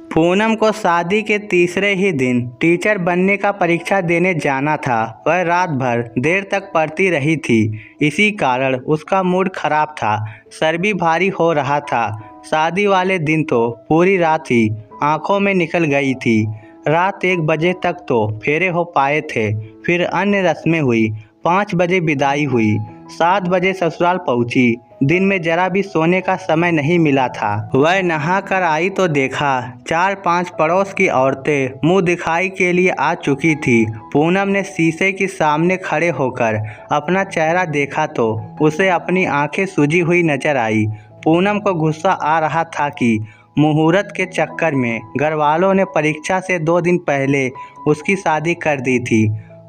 पूनम को शादी के तीसरे ही दिन टीचर बनने का परीक्षा देने जाना था। वह रात भर देर तक पढ़ती रही थी। इसी कारण उसका मूड खराब था। सर भी भारी हो रहा था। शादी वाले दिन तो पूरी रात ही आंखों में निकल गई थी। रात 1 बजे तक तो फेरे हो पाए थे। फिर अन्य रस्में हुई। 5 बजे विदाई हुई। 7 बजे ससुराल पहुंची। दिन में जरा भी सोने का समय नहीं मिला था। वह नहा कर आई तो देखा 4-5 पड़ोस की औरतें मुंह दिखाई के लिए आ चुकी थी। पूनम ने शीशे के सामने खड़े होकर अपना चेहरा देखा तो उसे अपनी आंखें सूजी हुई नजर आई। पूनम को गुस्सा आ रहा था कि मुहूर्त के चक्कर में घरवालों ने परीक्षा से 2 दिन पहले उसकी शादी कर दी थी।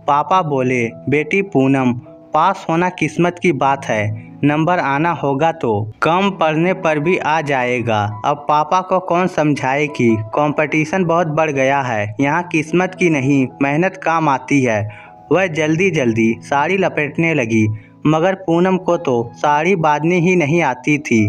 पापा बोले, बेटी पूनम, पास होना किस्मत की बात है, नंबर आना होगा तो कम पढ़ने पर भी आ जाएगा। अब पापा को कौन समझाए कि कंपटीशन बहुत बढ़ गया है, यहाँ किस्मत की नहीं मेहनत काम आती है। वह जल्दी जल्दी साड़ी लपेटने लगी, मगर पूनम को तो साड़ी बांधनी ही नहीं आती थी।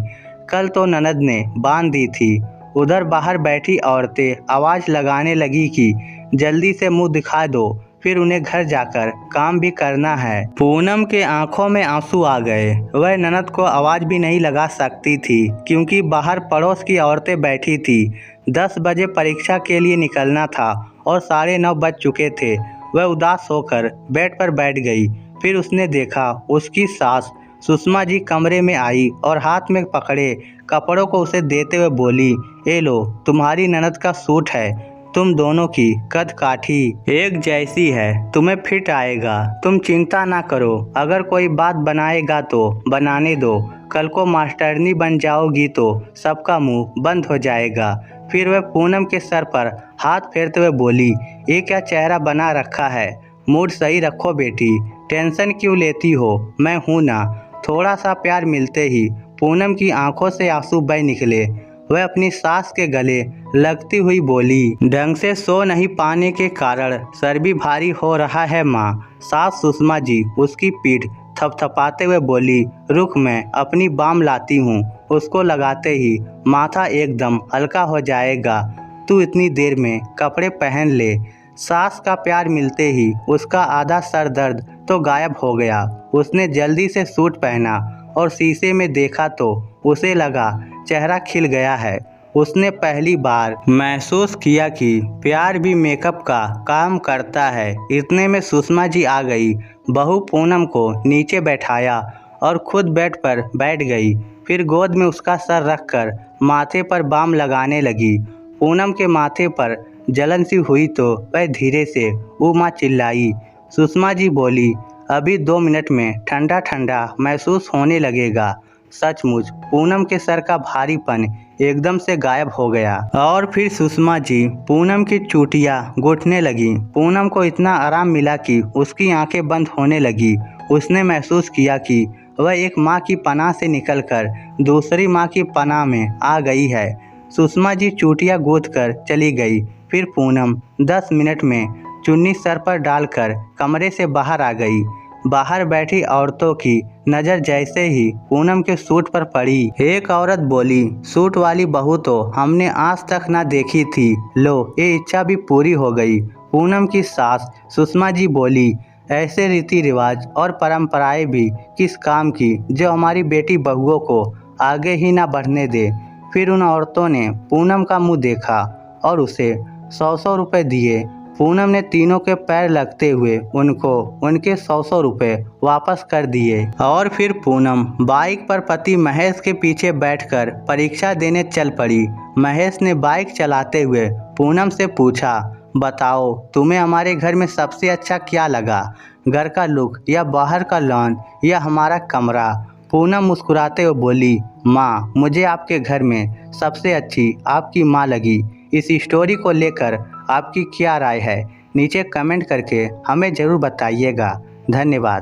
कल तो ननद ने बांध दी थी। उधर बाहर बैठी औरतें आवाज़ लगाने लगी कि जल्दी से मुंह दिखा दो, फिर उन्हें घर जाकर काम भी करना है। पूनम के आंखों में आंसू आ गए। वह ननद को आवाज़ भी नहीं लगा सकती थी, क्योंकि बाहर पड़ोस की औरतें बैठी थी। 10 बजे परीक्षा के लिए निकलना था और 9:30 बज चुके थे। वह उदास होकर बेड पर बैठ गई। फिर उसने देखा उसकी सास सुषमा जी कमरे में आई और हाथ में पकड़े कपड़ों को उसे देते हुए बोली, ए लो, तुम्हारी ननद का सूट है। तुम दोनों की कद काठी एक जैसी है, तुम्हें फिट आएगा। तुम चिंता ना करो, अगर कोई बात बनाएगा तो बनाने दो। कल को मास्टरनी बन जाओगी तो सबका मुंह बंद हो जाएगा। फिर वह पूनम के सर पर हाथ फेरते हुए बोली, ये क्या चेहरा बना रखा है, मूड सही रखो बेटी, टेंशन क्यों लेती हो, मैं हूँ ना। थोड़ा सा प्यार मिलते ही पूनम की आंखों से आंसू बह निकले। वह अपनी सास के गले लगती हुई बोली, ढंग से सो नहीं पाने के कारण सर भी भारी हो रहा है माँ। सास सुषमा जी उसकी पीठ थपथपाते हुए बोली, रुक, मैं अपनी बाम लाती हूँ। उसको लगाते ही माथा एकदम हल्का हो जाएगा। तू इतनी देर में कपड़े पहन ले। सास का प्यार मिलते ही उसका आधा सर दर्द तो गायब हो गया। उसने जल्दी से सूट पहना और शीशे में देखा तो उसे लगा चेहरा खिल गया है। उसने पहली बार महसूस किया कि प्यार भी मेकअप का काम करता है। इतने में सुषमा जी आ गई। बहू पूनम को नीचे बैठाया और खुद बेड पर बैठ गई। फिर गोद में उसका सर रखकर माथे पर बाम लगाने लगी। पूनम के माथे पर जलन सी हुई तो वह धीरे से ऊ माँ चिल्लाई। सुषमा जी बोली, अभी 2 मिनट में ठंडा ठंडा महसूस होने लगेगा। सचमुच पूनम के सर का भारीपन एकदम से गायब हो गया और फिर सुषमा जी पूनम की चूटियां घुटने लगी। पूनम को इतना आराम मिला कि उसकी आंखें बंद होने लगी। उसने महसूस किया कि वह एक माँ की पनाह से निकलकर दूसरी माँ की पनाह में आ गई है। सुषमा जी चूटियां गूंथ कर चली गई। फिर पूनम 10 मिनट में चुन्नी सर पर डालकर कमरे से बाहर आ गई। बाहर बैठी औरतों की नज़र जैसे ही पूनम के सूट पर पड़ी, एक औरत बोली, सूट वाली बहू तो हमने आज तक ना देखी थी, लो ये इच्छा भी पूरी हो गई। पूनम की सास सुषमा जी बोली, ऐसे रीति रिवाज और परंपराएं भी किस काम की जो हमारी बेटी बहुओं को आगे ही ना बढ़ने दे। फिर उन औरतों ने पूनम का मुंह देखा और उसे 100-100 रुपये दिए। पूनम ने तीनों के पैर लगते हुए उनको उनके 100-100 रुपये वापस कर दिए और फिर पूनम बाइक पर पति महेश के पीछे बैठकर परीक्षा देने चल पड़ी। महेश ने बाइक चलाते हुए पूनम से पूछा, बताओ तुम्हें हमारे घर में सबसे अच्छा क्या लगा, घर का लुक या बाहर का लॉन या हमारा कमरा। पूनम मुस्कुराते हुए बोली, माँ, मुझे आपके घर में सबसे अच्छी आपकी माँ लगी। इस स्टोरी को लेकर आपकी क्या राय है, नीचे कमेंट करके हमें ज़रूर बताइएगा। धन्यवाद।